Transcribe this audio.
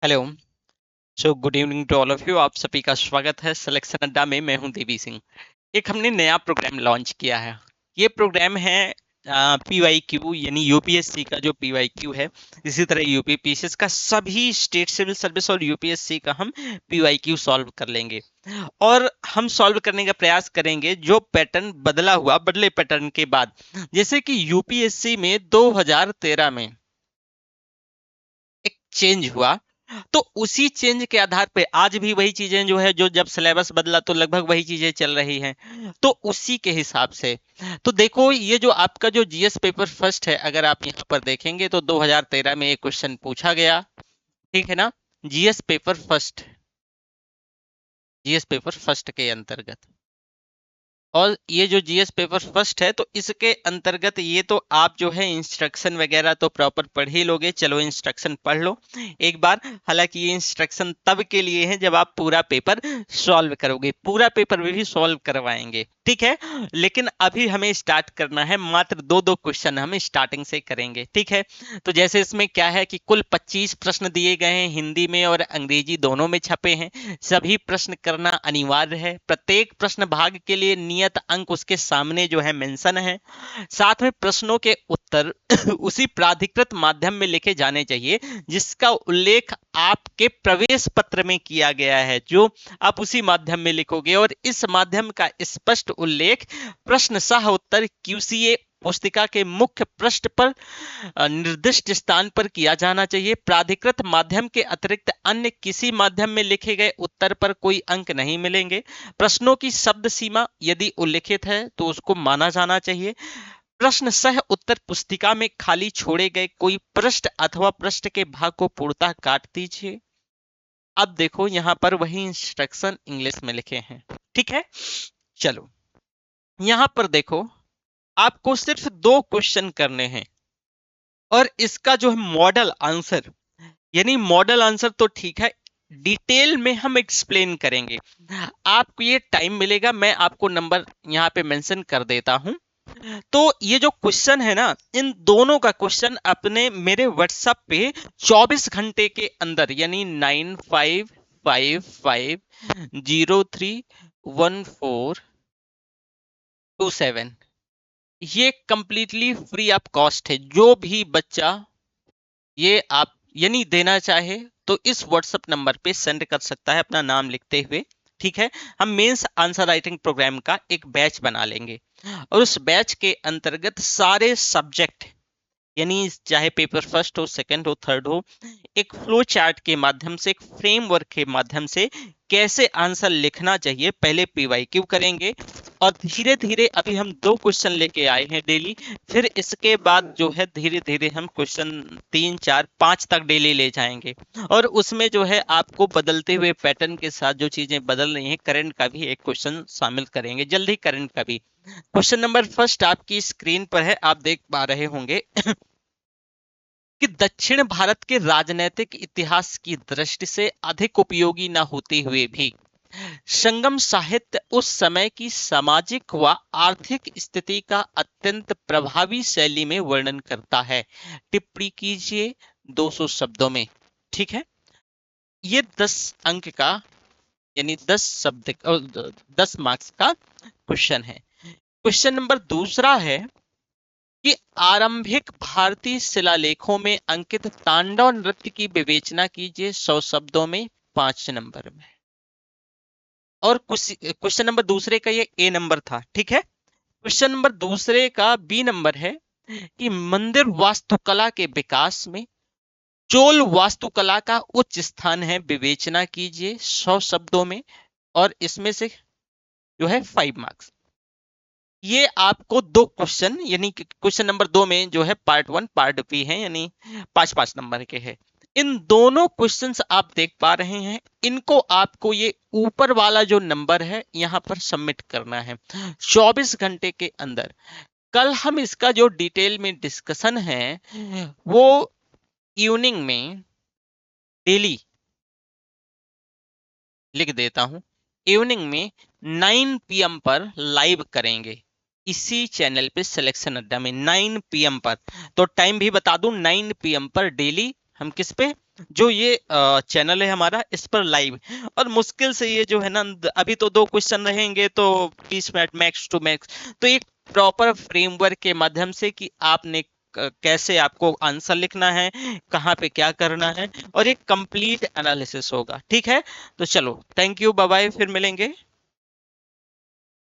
Hello. Good evening to all of you. आप सभी का स्वागत है सिलेक्शन अड्डा में। मैं हूं देवी सिंह। एक हमने नया प्रोग्राम लॉन्च किया है। ये प्रोग्राम है PYQ, यानी यूपीएससी का जो PYQ है, इसी तरह यूपीपीसीएस का सभी स्टेट सिविल सर्विस और यूपीएससी का हम PYQ सॉल्व कर लेंगे। और हम सॉल्व करने का प्रयास करेंगे जो पैटर्न बदला हुआ, बदले पैटर्न के बाद। जैसे कि यूपीएससी में 2013 में एक चेंज हुआ, तो उसी चेंज के आधार पे आज भी वही चीजें जो है, जो जब सिलेबस बदला तो लगभग वही चीजें चल रही हैं। तो उसी के हिसाब से तो देखो, ये जो आपका जो जीएस पेपर फर्स्ट है, अगर आप यहाँ पर देखेंगे तो 2013 में एक क्वेश्चन पूछा गया। ठीक है ना? GS paper first, GS paper first के अंतर्गत। और ये जो जीएस पेपर फर्स्ट है, तो इसके अंतर्गत ये तो आप जो है इंस्ट्रक्शन वगैरह तो प्रॉपर पढ़ ही लोगे। चलो इंस्ट्रक्शन पढ़ लो एक बार। हालांकि ये इंस्ट्रक्शन तब के लिए है जब आप पूरा पेपर सॉल्व करोगे, पूरा पेपर भी सॉल्व करवाएंगे, ठीक है। लेकिन अभी हमें स्टार्ट करना है, मात्र दो दो क्वेश्चन हम स्टार्टिंग से करेंगे, ठीक है। तो जैसे इसमें क्या है कि कुल 25 प्रश्न दिए गए हैं, हिंदी में और अंग्रेजी दोनों में छपे हैं। सभी प्रश्न करना अनिवार्य है। प्रत्येक प्रश्न भाग के लिए नियत अंक उसके सामने जो है मेंशन है। साथ में प्रश्नों के उत्तर उसी प्राधिकृत माध्यम में लिखे जाने चाहिए जिसका उल्लेख आपके प्रवेश पत्र में किया गया है, जो आप उसी माध्यम में लिखोगे। और इस माध्यम का स्पष्ट उल्लेख प्रश्न सह उत्तर QCA पुस्तिका के मुख्य पृष्ठ पर निर्दिष्ट स्थान पर किया जाना चाहिए। प्राधिकृत माध्यम के अतिरिक्त अन्य किसी माध्यम में लिखे गए उत्तर पर कोई अंक नहीं मिलेंगे। प्रश्नों की शब्द सीमा यदि उल्लिखित है तो उसको माना जाना चाहिए। प्रश्न सह उत्तर पुस्तिका में खाली छोड़े गए कोई पृष्ठ अथवा पृष्ठ के भाग को पूर्णतः काट दीजिए। अब देखो, यहां पर वही इंस्ट्रक्शन इंग्लिश में लिखे हैं, ठीक है। चलो यहां पर देखो, आपको सिर्फ दो क्वेश्चन करने हैं और इसका जो है मॉडल आंसर, यानी मॉडल आंसर तो ठीक है, डिटेल में हम एक्सप्लेन करेंगे। आपको ये टाइम मिलेगा, मैं आपको नंबर यहाँ पे मेंशन कर देता हूं। तो ये जो क्वेश्चन है ना, इन दोनों का क्वेश्चन अपने मेरे व्हाट्सएप पे 24 घंटे के अंदर, यानी 9555031427, ये कंप्लीटली फ्री ऑफ कॉस्ट है। जो भी बच्चा ये आप यानी देना चाहे तो इस व्हाट्सएप नंबर पे सेंड कर सकता है अपना नाम लिखते हुए, ठीक है। हम मेंस आंसर राइटिंग प्रोग्राम का एक बैच बना लेंगे और उस बैच के अंतर्गत सारे सब्जेक्ट, यानी चाहे पेपर फर्स्ट हो, सेकंड हो, थर्ड हो, एक फ्लो चार्ट के माध्यम से, एक फ्रेमवर्क के माध्यम से कैसे आंसर लिखना चाहिए, पहले PYQ करेंगे। और धीरे धीरे अभी हम दो क्वेश्चन लेके आए हैं डेली, फिर इसके बाद जो है धीरे धीरे हम क्वेश्चन 3 4 5 तक डेली ले जाएंगे। और उसमें जो है आपको बदलते हुए पैटर्न के साथ जो चीजें बदल रही हैं, करंट का भी एक क्वेश्चन शामिल करेंगे, जल्दी करंट का भी। क्वेश्चन नंबर फर्स्ट आपकी स्क्रीन पर है, आप देख पा रहे होंगे कि दक्षिण भारत के राजनीतिक इतिहास की दृष्टि से अधिक उपयोगी न होते हुए भी संगम साहित्य उस समय की सामाजिक व आर्थिक स्थिति का अत्यंत प्रभावी शैली में वर्णन करता है। टिप्पणी कीजिए 200 शब्दों में, ठीक है। ये 10 अंक का, यानी 10 शब्द 10 मार्क्स का क्वेश्चन है। क्वेश्चन नंबर दूसरा है कि आरंभिक भारतीय शिलालेखों में अंकित तांडव नृत्य की विवेचना कीजिए 100 शब्दों में 5 नंबर में। और क्वेश्चन नंबर दूसरे का ये A नंबर था, ठीक है। क्वेश्चन नंबर दूसरे का B नंबर है कि मंदिर वास्तुकला के विकास में चोल वास्तुकला का उच्च स्थान है, विवेचना कीजिए 100 शब्दों में। और इसमें से जो है 5 मार्क्स। ये आपको दो क्वेश्चन, यानी क्वेश्चन नंबर 2 में जो है पार्ट 1 पार्ट B है, यानी 5-5 नंबर के हैं। इन दोनों क्वेश्चंस आप देख पा रहे हैं, इनको आपको ये ऊपर वाला जो नंबर है यहां पर सबमिट करना है 24 घंटे के अंदर। कल हम इसका जो डिटेल में डिस्कशन है वो इवनिंग में डेली लिख देता हूं, इवनिंग में 9 PM पर लाइव करेंगे इसी चैनल पे, सिलेक्शन अड्डा में 9 PM पर। तो टाइम भी बता दूं, 9 PM पर डेली हम किस पे, जो ये चैनल है हमारा, इस पर लाइव, और मुश्किल से ये जो है ना, अभी तो 2 क्वेश्चन रहेंगे तो 20 मिनट मैक्स टू मैक्स। तो एक प्रॉपर फ्रेमवर्क के माध्यम से कि आपने कैसे आपको आंसर लिखना है, कहाँ पे क्या करना है, और एक कंप्लीट एनालिसिस होगा। ठीक है, तो चलो, थैंक यू, बाय बाय, फिर मिलेंगे।